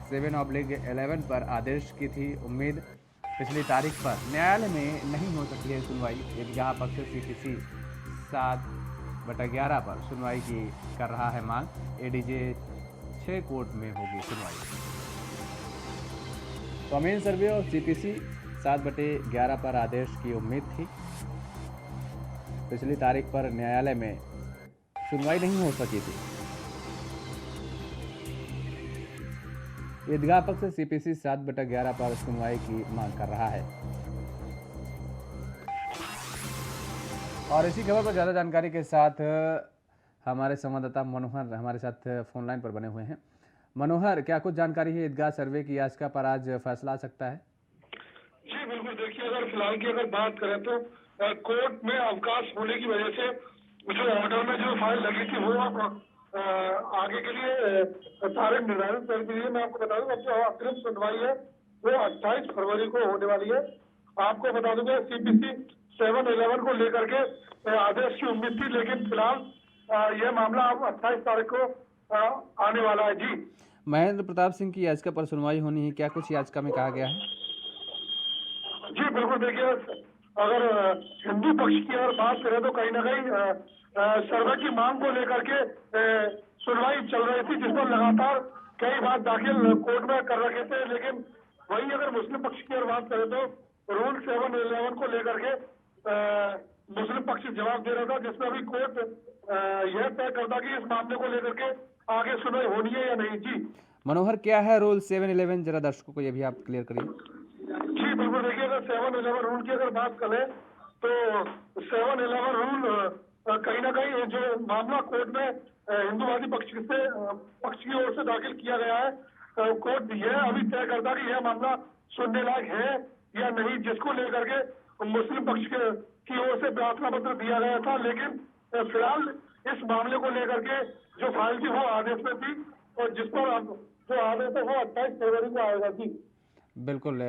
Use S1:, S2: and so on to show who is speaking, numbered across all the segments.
S1: 7/11 पर आदेश की थी उम्मीद। पिछली तारीख पर न्यायालय में नहीं हो सकी है सुनवाई। ईदगाह पक्ष CPC 7/11 पर सुनवाई की कर रहा है मांग। ADJ 6 कोर्ट में होगी सुनवाई। तो अमीन सर्वे और CPC 7/11 पर आदेश की उम्मीद थी। पिछली तारीख पर न्यायालय में सुनवाई नहीं हो सकी थी। ईदगाह पक्ष CPC 7/11 पर सुनवाई की मांग कर रहा है। और इसी खबर पर ज़्यादा जानकारी के साथ हमारे संवाददाता मनोहर हमारे साथ फोन लाइन पर बने हुए हैं। मनोहर, क्या कुछ जानकारी है ईदगाह सर्वे की याचिका पर आज फैसला आ सकता है?
S2: जी बिल्कुल, देखिए फिलहाल की अगर बात करें तो कोर्ट में अवकाश होने की वजह से जो ऑर्डर में जो फाइल लगी थी वो अब आगे के लिए तारीख निर्धारित कर दी है। मैं आपको बता दूं अब जो अग्रिम सुनवाई है वो 28 फरवरी को होने वाली है। आपको बता दूंगा CPC 7/11 को लेकर के आदेश की उम्मीद थी, लेकिन फिलहाल यह मामला अब 28 तारीख को आने वाला है। जी
S1: महेंद्र प्रताप सिंह की याचिका पर सुनवाई होनी है, क्या कुछ याचिका में कहा गया है?
S2: जी बिल्कुल, देखिए अगर हिंदू पक्ष की अगर बात करें तो कहीं ना कहीं सर्वे की मांग को लेकर के सुनवाई चल रही थी, जिस पर लगातार कई बार दाखिल कोर्ट में कर रखे थे। लेकिन वहीं अगर मुस्लिम पक्ष की अगर बात करें तो रूल 7/11 को लेकर के मुस्लिम पक्ष जवाब दे रहा था, जिसमें अभी कोर्ट यह तय करता कि इस मामले को लेकर के आगे सुनवाई होनी है या नहीं। जी
S1: मनोहर, क्या है रूल 7/11, जरा दर्शकों को ये भी आप क्लियर करिए।
S2: जी बिल्कुल, देखिए अगर 7/11 रूल की अगर बात करें तो 7/11 रूल कहीं ना कहीं जो मामला कोर्ट में हिंदूवादी पक्ष की ओर से दाखिल किया गया है, कोर्ट यह अभी तय करता कि यह मामला सुनने लायक है या नहीं, जिसको लेकर के मुस्लिम पक्ष की ओर से प्रार्थना पत्र दिया गया था। लेकिन फिलहाल इस मामले को लेकर के जो फाइल थी वो आदेश में थी, और जिस पर अब जो आदेश है वो 28 फरवरी को आएगा। जी
S1: बिल्कुल,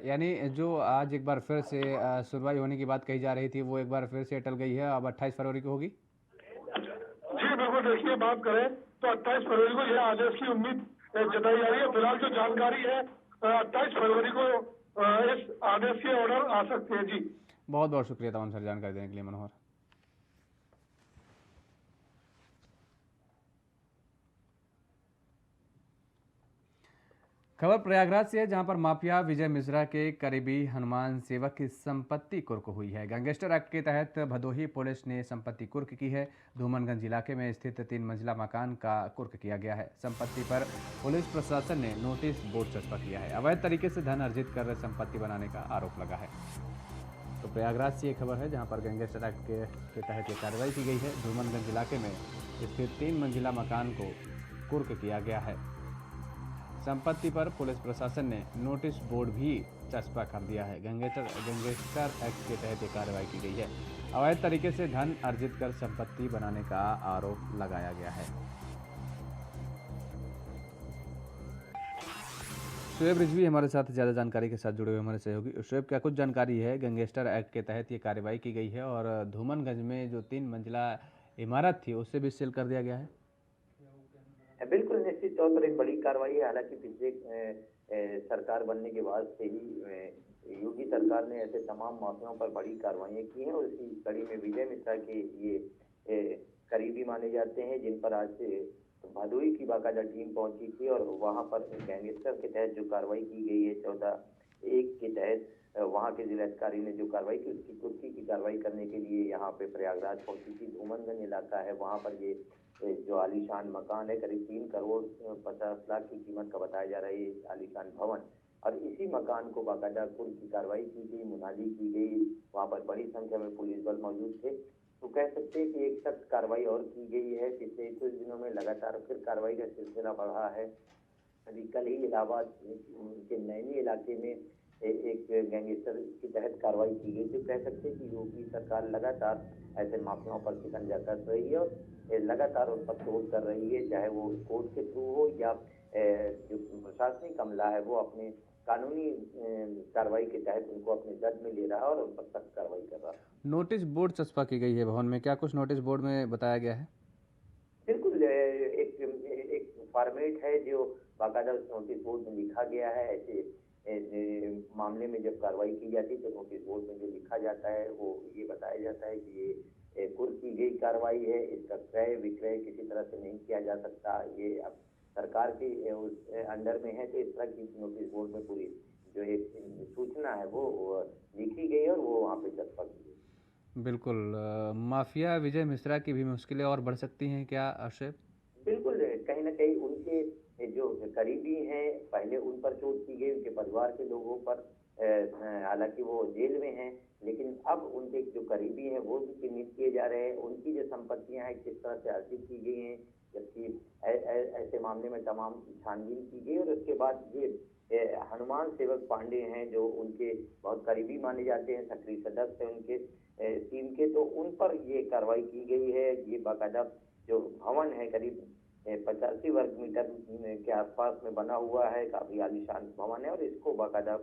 S1: यानी जो आज एक बार फिर से सुनवाई होने की बात कही जा रही थी वो एक बार फिर से टल गई है, अब 28 फरवरी को होगी।
S2: जी बिल्कुल, देखिए बात करें तो 28 फरवरी को यह आदेश की उम्मीद जताई जा रही है। फिलहाल जो जानकारी है 28 फरवरी को इस आदेश के ऑर्डर आ सकते हैं। जी
S1: बहुत बहुत शुक्रिया तमाम सारी जानकारी देने के लिए मनोहर। खबर प्रयागराज से है, जहां पर माफिया विजय मिश्रा के करीबी हनुमान सेवक की संपत्ति कुर्क हुई है। गैंगस्टर एक्ट के तहत भदोही पुलिस ने संपत्ति कुर्क की है। धूमनगंज इलाके में स्थित 3 मंजिला मकान का कुर्क किया गया है। संपत्ति पर पुलिस प्रशासन ने नोटिस बोर्ड चस्पा किया है। अवैध तरीके से धन अर्जित कर संपत्ति बनाने का आरोप लगा है। तो प्रयागराज से ये खबर है, जहाँ पर गैंगस्टर एक्ट के तहत ये कार्रवाई की गई है। धूमनगंज इलाके में स्थित 3 मंजिला मकान को कुर्क किया गया है। संपत्ति पर पुलिस प्रशासन ने नोटिस बोर्ड भी चस्पा कर दिया है। गैंगस्टर एक्ट के तहत ये कार्रवाई की गई है। अवैध तरीके से धन अर्जित कर संपत्ति बनाने का आरोप लगाया गया है। शोएब रिजवी हमारे साथ ज़्यादा जानकारी के साथ जुड़े हुए हमारे सहयोगी। शोएब, क्या कुछ जानकारी है? गैंगस्टर एक्ट के तहत ये कार्रवाई की गई है और धूमनगंज में जो 3 मंजिला इमारत थी उसे भी सील कर दिया गया है।
S3: बिल्कुल, निश्चित तौर पर एक बड़ी कार्रवाई है। हालांकि पिछले सरकार बनने के बाद से ही योगी सरकार ने ऐसे तमाम मामलों पर बड़ी कार्रवाइयां की हैं, और इसी कड़ी में विजय मिश्रा के ये करीबी माने जाते हैं, जिन पर आज भदोही की बाकायदा टीम पहुंची थी, और वहां पर गैंगस्टर के तहत जो कार्रवाई की गई है 14(1) के तहत वहां के जिलाधिकारी ने जो कार्रवाई की उसकी कुर्की की कार्रवाई करने के लिए यहाँ पे प्रयागराज पहुंची थी। धूमनगंज इलाका है, वहां पर ये जो आलीशान मकान है, करीब 3 करोड़ 50 लाख की कीमत का बताया जा रहा है ये आलीशान भवन, और इसी मकान को बाकायदा कुर्क की कार्रवाई की गई, मुनादी की गई। वहां पर बड़ी संख्या में पुलिस बल मौजूद थे। तो कह सकते हैं कि एक सख्त कार्रवाई और की गई है। पिछले कुछ दिनों में लगातार फिर कार्रवाई का सिलसिला बढ़ा है। अभी कल ही इलाहाबाद के नैनी इलाके में एक गैंगस्टर के तहत कार्रवाई की गई। तो कह सकते हैं कि योगी सरकार लगातार ऐसे मामलों पर शिकंजा कस रही है और लगातार उन पर शोध कर रही है, चाहे वो कोर्ट के थ्रू हो या जो प्रशासनिक अमला है वो अपने कानूनी कार्रवाई के तहत उनको अपने जद में ले रहा है और उन पर सख्त कार्रवाई कर रहा है।
S1: नोटिस बोर्ड चस्पा की गई है भवन में, क्या कुछ नोटिस बोर्ड में बताया गया है?
S3: बिल्कुल, एक फॉर्मेट है जो बाकायदा उस नोटिस बोर्ड में लिखा गया है। ऐसे मामले में जब कार्रवाई की जाती है तो नोटिस बोर्ड में जो लिखा जाता है वो ये बताया जाता है कि ये कुर्क की गई कार्रवाई है, इसका क्रय विक्रय किसी तरह से नहीं किया जा सकता, ये अब सरकार के उस अंडर में है। तो इस तरह की नोटिस बोर्ड में पूरी जो एक सूचना है वो लिखी गई और वो वहाँ पे दस्तखत की गई।
S1: बिल्कुल। माफिया विजय मिश्रा की भी मुश्किलें और बढ़ सकती हैं क्या आशय?
S3: बिल्कुल, कहीं न कहीं उनके जो करीबी हैं, पहले उन पर चोट की गई, उनके परिवार के लोगों पर हालाँकि वो जेल में हैं, लेकिन अब उनके जो करीबी हैं, वो भी चिन्हित किए जा रहे हैं। उनकी जो संपत्तियाँ हैं, किस तरह से अर्जित की गई हैं, जबकि ऐसे मामले में तमाम छानबीन की गई और उसके बाद ये हनुमान सेवक पांडे हैं, जो उनके बहुत करीबी माने जाते हैं, सक्रिय सदस्य हैं उनके टीम के, तो उन पर ये कार्रवाई की गई है। ये बाकायदा जो भवन है करीब 85 वर्ग मीटर के आसपास में बना हुआ है, काफी आलीशान भवन है और इसको बाकायदा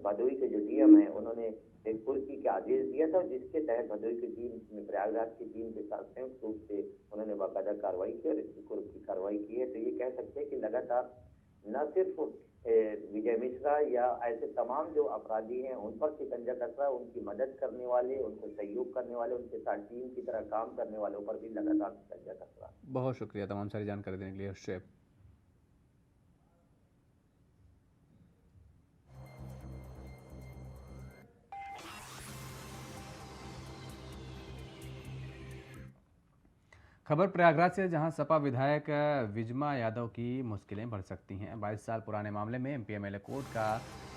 S3: भदोई के जो डीएम है उन्होंने एक कुर्की का आदेश दिया था, जिसके तहत भदोई की टीम, प्रयागराज की टीम के साथ संयुक्त रूप से उन्होंने बाकायदा कार्रवाई की और इसकी कुर्क की कार्रवाई की है। तो ये कह सकते हैं कि लगातार न सिर्फ विजय मिश्रा या ऐसे तमाम जो अपराधी हैं उन पर शिकंजा कस रहा है, उनकी मदद करने वाले, उनको सहयोग करने वाले, उनके साथ टीम की तरह काम करने वालों पर भी लगातार शिकंजा कस रहा है।
S1: बहुत शुक्रिया तमाम सारी जानकारी देने के लिए शुएब। खबर प्रयागराज से, जहां सपा विधायक विजमा यादव की मुश्किलें बढ़ सकती हैं। 22 साल पुराने मामले में एमपी एमएलए कोर्ट का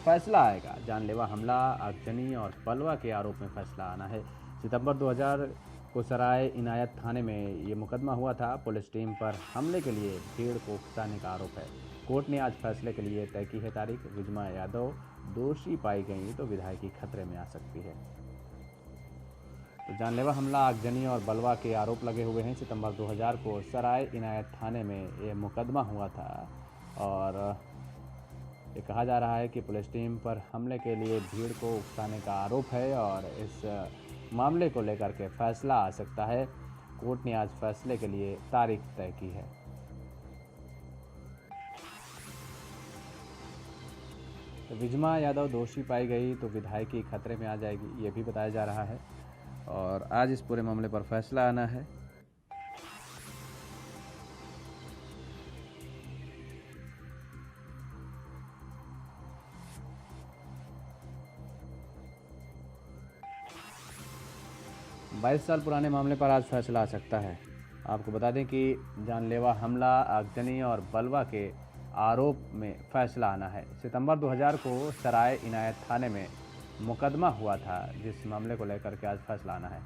S1: फैसला आएगा। जानलेवा हमला, आगजनी और बलवा के आरोप में फैसला आना है। सितंबर 2000 को सराय इनायत थाने में ये मुकदमा हुआ था। पुलिस टीम पर हमले के लिए भीड़ को उकसाने का आरोप है। कोर्ट ने आज फैसले के लिए तय की है तारीख। विजमा यादव दोषी पाई गई तो विधायकी खतरे में आ सकती है। तो जानलेवा हमला, आगजनी और बलवा के आरोप लगे हुए हैं। सितंबर 2000 को सराय इनायत थाने में ये मुकदमा हुआ था और ये कहा जा रहा है कि पुलिस टीम पर हमले के लिए भीड़ को उकसाने का आरोप है और इस मामले को लेकर के फैसला आ सकता है। कोर्ट ने आज फैसले के लिए तारीख तय की है। तो विजमा यादव दोषी पाई गई तो विधायकी खतरे में आ जाएगी, ये भी बताया जा रहा है और आज इस पूरे मामले पर फैसला आना है। बाईस साल पुराने मामले पर आज फैसला आ सकता है। आपको बता दें कि जानलेवा हमला, आगजनी और बलवा के आरोप में फैसला आना है। सितंबर 2000 को सराय इनायत थाने में मुकदमा हुआ था, जिस मामले को लेकर के आज फैसला आना है।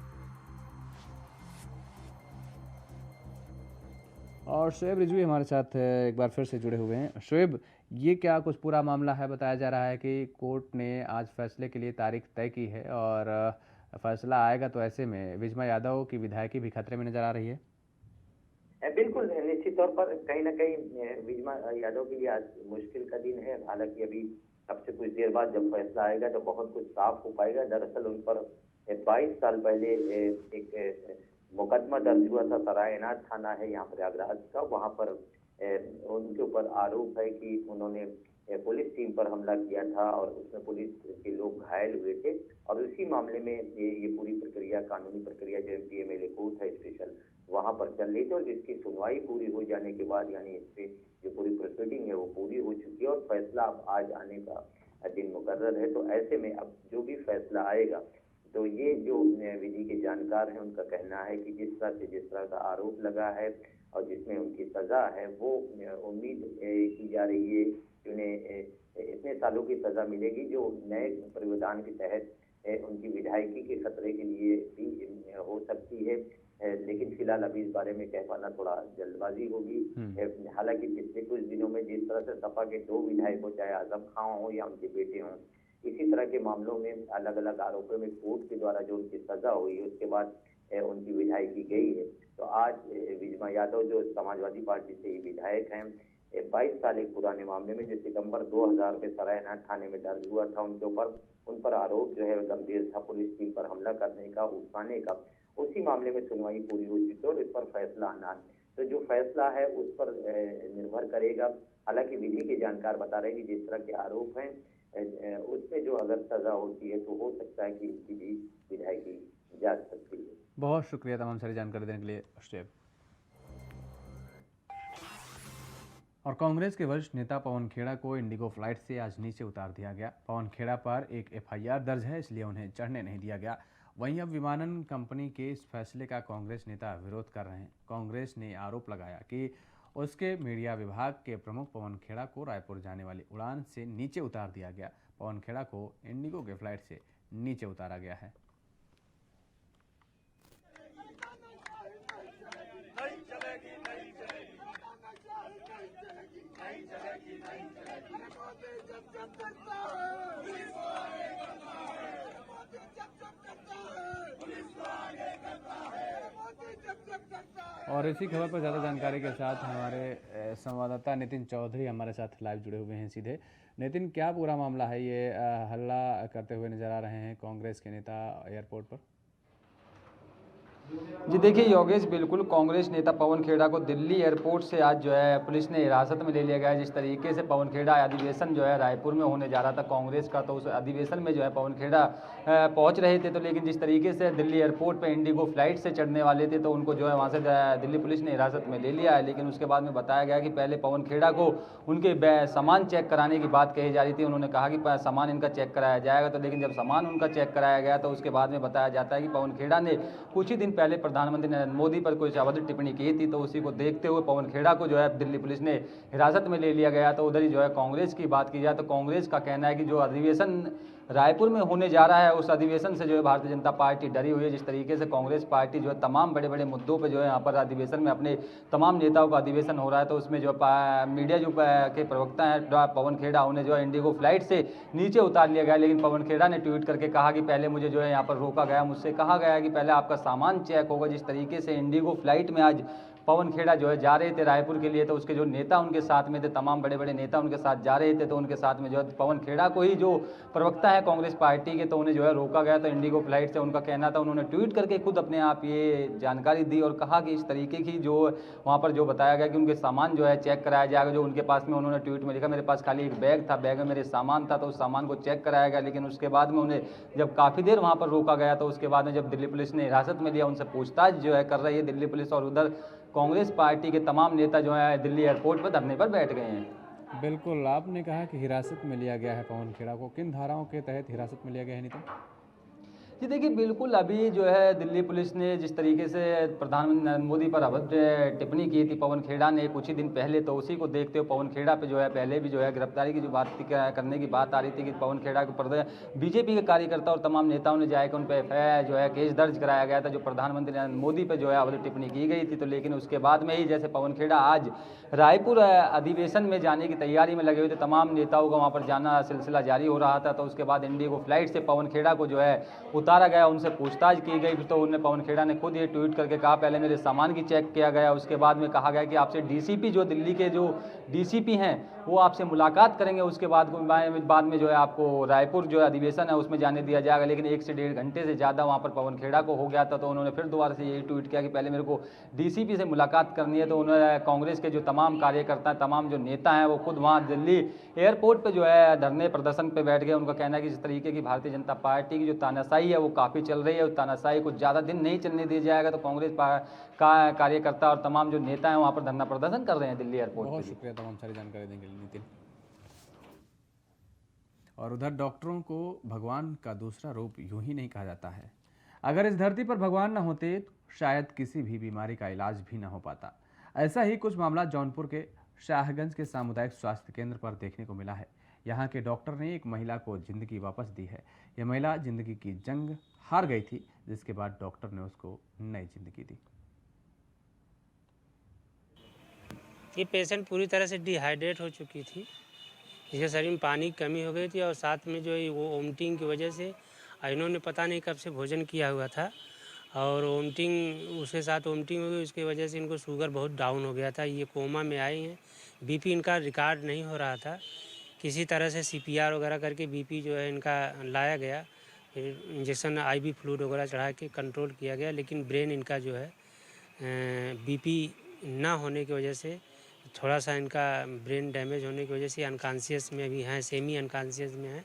S1: और शोएब रिजवी हमारे साथ एक बार फिर से जुड़े हुए हैं। शोएब, ये क्या कुछ पूरा मामला है? बताया जा रहा है कि कोर्ट ने आज फैसले के लिए तारीख तय की है और फैसला आएगा तो ऐसे में विजमा यादव की विधायकी भी खतरे में नजर आ रही है।
S3: बिल्कुल, निश्चित तौर पर कहीं न कहीं विजमा यादव के लिए आज मुश्किल का दिन है। हालांकि अभी अब से कुछ देर बाद जब फैसला आएगा तो बहुत कुछ साफ हो पाएगा। दरअसल उन पर 22 साल पहले एक मुकदमा दर्ज हुआ था। सरायनाथ थाना है यहाँ प्रयागराज का, वहाँ पर उनके ऊपर आरोप है कि उन्होंने पुलिस टीम पर हमला किया था और उसमें पुलिस के लोग घायल हुए थे और उसी मामले में ये पूरी प्रक्रिया, कानूनी प्रक्रिया जो एमपी एमएलए कोर्ट है स्पेशल, वहां पर चल रही थी और जिसकी सुनवाई पूरी हो जाने के बाद, यानी इस पे जो पूरी प्रोसीडिंग है वो पूरी हो चुकी है और फैसला अब आज आने का दिन मुकर्रर है। तो ऐसे में अब जो भी फैसला आएगा तो ये जो विधि के जानकार हैं उनका कहना है कि जिस तरह का आरोप लगा है और जिसमें उनकी सजा है, वो उम्मीद की जा रही है कि उन्हें इतने सालों की सजा मिलेगी जो नए प्रावधान के तहत उनकी विधायकी के खतरे के लिए भी हो सकती है। लेकिन फिलहाल अभी इस बारे में कह पाना थोड़ा जल्दबाजी होगी। हालांकि पिछले कुछ दिनों में जिस तरह से सपा के 2 विधायक हो, चाहे आजम खां हो या उनके बेटे हों, इसी तरह के मामलों में अलग अलग आरोपों में कोर्ट के द्वारा जो उनकी सजा हुई उसके बाद उनकी विधायकी गई है। तो आज विजमा यादव जो समाजवादी पार्टी से ही विधायक हैं, 22 साल एक पुराने मामले में जो सितंबर 2000 में सरायनाथ थाने में दर्ज हुआ था उनके ऊपर, उन पर आरोप जो है गंभीर था, पुलिस टीम पर हमला करने का, उकसाने का, उसी मामले में सुनवाई पूरी हो चुकी है और इस पर फैसला आना तो जो फैसला है उस पर निर्भर करेगा। हालांकि विधि के जानकार बता रहे हैं कि जिस तरह के आरोप हैं उसमें जो अगर सजा होती है तो हो सकता है कि इनकी भी विधायकी जा सकती है।
S1: बहुत शुक्रिया तमाम सारी जानकारी देने के लिए अक्षय। और कांग्रेस के वरिष्ठ नेता पवन खेड़ा को इंडिगो फ्लाइट से आज नीचे उतार दिया गया। पवन खेड़ा पर एक एफआईआर दर्ज है, इसलिए उन्हें चढ़ने नहीं दिया गया। वहीं अब विमानन कंपनी के इस फैसले का कांग्रेस नेता विरोध कर रहे हैं। कांग्रेस ने आरोप लगाया कि उसके मीडिया विभाग के प्रमुख पवन खेड़ा को रायपुर जाने वाली उड़ान से नीचे उतार दिया गया। पवन खेड़ा को इंडिगो के फ्लाइट से नीचे उतारा गया है। और इसी खबर पर ज़्यादा जानकारी के साथ हमारे संवाददाता नितिन चौधरी हमारे साथ लाइव जुड़े हुए हैं सीधे। नितिन, क्या पूरा मामला है? ये हल्ला करते हुए नजर आ रहे हैं कांग्रेस के नेता एयरपोर्ट पर।
S4: जी देखिए योगेश, बिल्कुल कांग्रेस नेता पवन खेड़ा को दिल्ली एयरपोर्ट से आज जो है पुलिस ने हिरासत में ले लिया गया है। जिस तरीके से पवन खेड़ा अधिवेशन जो है रायपुर में होने जा रहा था कांग्रेस का, तो उस अधिवेशन में जो है पवन खेड़ा पहुंच रहे थे, तो लेकिन जिस तरीके से दिल्ली एयरपोर्ट पे इंडिगो फ्लाइट से चढ़ने वाले थे तो उनको जो है वहाँ से दिल्ली पुलिस ने हिरासत में ले लिया है। लेकिन उसके बाद में बताया गया कि पहले पवन खेड़ा को उनके सामान चेक कराने की बात कही जा रही थी। उन्होंने कहा कि सामान इनका चेक कराया जाएगा, तो लेकिन जब सामान उनका चेक कराया गया तो उसके बाद में बताया जाता है कि पवन खेड़ा ने कुछ ही दिन पहले प्रधानमंत्री नरेंद्र मोदी पर कुछ अभद्र टिप्पणी की थी, तो उसी को देखते हुए पवन खेड़ा को जो है दिल्ली पुलिस ने हिरासत में ले लिया गया। तो उधर ही जो है कांग्रेस की बात की जाए तो कांग्रेस का कहना है कि जो अधिवेशन रायपुर में होने जा रहा है उस अधिवेशन से जो है भारतीय जनता पार्टी डरी हुई है। जिस तरीके से कांग्रेस पार्टी जो है तमाम बड़े बड़े मुद्दों पे जो है यहाँ पर अधिवेशन में अपने तमाम नेताओं का अधिवेशन हो रहा है, तो उसमें जो मीडिया जो के प्रवक्ता हैं पवन खेड़ा, उन्हें जो है इंडिगो फ्लाइट से नीचे उतार लिया गया। लेकिन पवन खेड़ा ने ट्वीट करके कहा कि पहले मुझे जो है यहाँ पर रोका गया, मुझसे कहा गया कि पहले आपका सामान चेक होगा। जिस तरीके से इंडिगो फ्लाइट में आज पवन खेड़ा जो है जा रहे थे रायपुर के लिए, तो उसके जो नेता उनके साथ में थे, तमाम बड़े बड़े नेता उनके साथ जा रहे थे, तो उनके साथ में जो है पवन खेड़ा को ही जो प्रवक्ता है कांग्रेस पार्टी के, तो उन्हें जो है रोका गया। तो इंडिगो फ्लाइट से उनका कहना था, उन्होंने ट्वीट करके खुद अपने आप ये जानकारी दी और कहा कि इस तरीके की जो वहाँ पर जो बताया गया कि उनके सामान जो है चेक कराया जाएगा। जो उनके पास में उन्होंने ट्वीट में लिखा, मेरे पास खाली एक बैग था, बैग में मेरे सामान था, तो उस सामान को चेक कराया गया। लेकिन उसके बाद में उन्हें जब काफ़ी देर वहाँ पर रोका गया, तो उसके बाद में जब दिल्ली पुलिस ने हिरासत में लिया, उनसे पूछताछ जो है कर रही है दिल्ली पुलिस, और उधर कांग्रेस पार्टी के तमाम नेता जो है दिल्ली एयरपोर्ट पर धरने पर बैठ गए हैं।
S1: बिल्कुल, आपने कहा कि हिरासत में लिया गया है पवन खेड़ा को, किन धाराओं के तहत हिरासत में लिया गया है नितिन?
S4: जी देखिए, बिल्कुल अभी जो है दिल्ली पुलिस ने जिस तरीके से प्रधानमंत्री नरेंद्र मोदी पर अभद्र टिप्पणी की थी पवन खेड़ा ने कुछ ही दिन पहले, तो उसी को देखते हुए पवन खेड़ा पे जो है पहले भी जो है गिरफ्तारी की जो बात करने की बात आ रही थी कि पवन खेड़ा के बीजेपी के कार्यकर्ता और तमाम नेताओं ने जाकर उन पर एफआईआर जो है केस दर्ज कराया गया था, जो प्रधानमंत्री नरेंद्र मोदी पर जो है अभद्र टिप्पणी की गई थी। तो लेकिन उसके बाद में ही जैसे पवन खेड़ा आज रायपुर अधिवेशन में जाने की तैयारी में लगे हुए थे, तमाम नेताओं का वहाँ पर जाना सिलसिला जारी हो रहा था, तो उसके बाद इंडिगो फ्लाइट से पवन खेड़ा को जो है उतारा गया, उनसे पूछताछ की गई। तो उन्हें पवन खेड़ा ने खुद ये ट्वीट करके कहा, पहले मेरे सामान की चेक किया गया, उसके बाद में कहा गया कि आपसे डीसीपी जो दिल्ली के जो डीसीपी हैं वो आपसे मुलाकात करेंगे, उसके बाद में जो है आपको रायपुर जो अधिवेशन है उसमें जाने दिया जाएगा। लेकिन 1 से 1.5 घंटे से ज़्यादा वहाँ पर पवन खेड़ा को हो गया था, तो उन्होंने फिर दोबारा से यही ट्वीट किया कि पहले मेरे को डीसीपी से मुलाकात करनी है। तो उन्होंने कांग्रेस के जो तमाम कार्यकर्ता हैं, तमाम जो नेता हैं, वो खुद वहाँ दिल्ली एयरपोर्ट पर जो है धरने प्रदर्शन पर बैठ गए। उनका कहना है कि इस तरीके की भारतीय जनता पार्टी की जो तानाशाही है वो काफ़ी चल रही है, उस तानाशाही को ज़्यादा दिन नहीं चलने दिया जाएगा। तो कांग्रेस का कार्यकर्ता और तमाम जो नेता हैं वहाँ पर धरना प्रदर्शन कर रहे हैं दिल्ली एयरपोर्ट।
S1: बहुत शुक्रिया तमाम सारी जानकारी देने के लिए नितिन। और उधर डॉक्टरों को भगवान का दूसरा रूप यूं ही नहीं कहा जाता है। अगर इस धरती पर भगवान न होते तो शायद किसी भी बीमारी का इलाज भी न हो पाता। ऐसा ही कुछ मामला जौनपुर के शाहगंज के सामुदायिक स्वास्थ्य केंद्र पर देखने को मिला है। यहाँ के डॉक्टर ने एक महिला को जिंदगी वापस दी है। यह महिला जिंदगी की जंग हार गई थी, जिसके बाद डॉक्टर ने उसको नई जिंदगी दी।
S5: ये पेशेंट पूरी तरह से डिहाइड्रेट हो चुकी थी, जिसके शरीर में पानी की कमी हो गई थी, और साथ में जो है वो वोमिटिंग की वजह से इन्होंने पता नहीं कब से भोजन किया हुआ था, और वोमिटिंग उसके साथ वोमिटिंग हो गई, उसकी वजह से इनको शुगर बहुत डाउन हो गया था। ये कोमा में आए हैं, बीपी इनका रिकॉर्ड नहीं हो रहा था। किसी तरह से सीपीआर वगैरह करके बीपी जो है इनका लाया गया, फिर इंजेक्शन आईवी फ्लूइड वगैरह चढ़ा के कंट्रोल किया गया, लेकिन ब्रेन इनका जो है बीपी ना होने की वजह से थोड़ा सा इनका ब्रेन डैमेज होने की वजह से अनकॉन्शियस में अभी हैं, सेमी अनकॉन्शियस में हैं।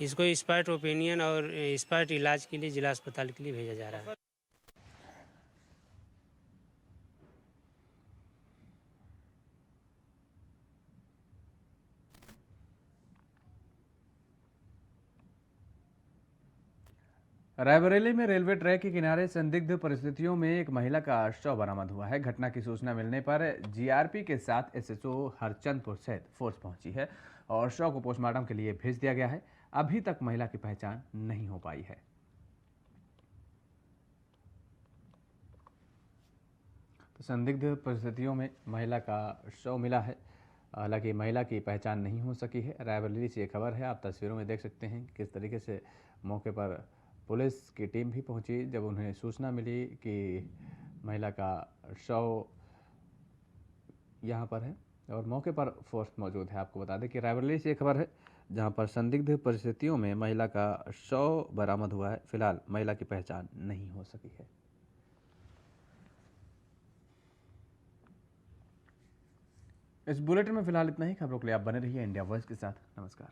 S5: इसको एक्सपर्ट ओपिनियन और एक्सपर्ट इलाज के लिए जिला अस्पताल के लिए भेजा जा रहा है।
S1: रायबरेली में रेलवे ट्रैक के किनारे संदिग्ध परिस्थितियों में एक महिला का शव बरामद हुआ है। घटना की सूचना मिलने पर जीआरपी के साथ एसएचओ हरचंदपुर सहित फोर्स पहुंची है और शव को पोस्टमार्टम के लिए भेज दिया गया है। अभी तक महिला की पहचान नहीं हो पाई है। तो संदिग्ध परिस्थितियों में महिला का शव मिला है, हालांकि महिला की पहचान नहीं हो सकी है। रायबरेली से ये खबर है, आप तस्वीरों में देख सकते हैं किस तरीके से मौके पर पुलिस की टीम भी पहुंची जब उन्हें सूचना मिली कि महिला का शव यहां पर है और मौके पर फोर्स मौजूद है। आपको बता दें कि रायबरेली से ये खबर है जहां पर संदिग्ध परिस्थितियों में महिला का शव बरामद हुआ है। फिलहाल महिला की पहचान नहीं हो सकी है। इस बुलेटिन में फिलहाल इतना ही। खबरों के लिए आप बने रहिए इंडिया वॉइस के साथ। नमस्कार।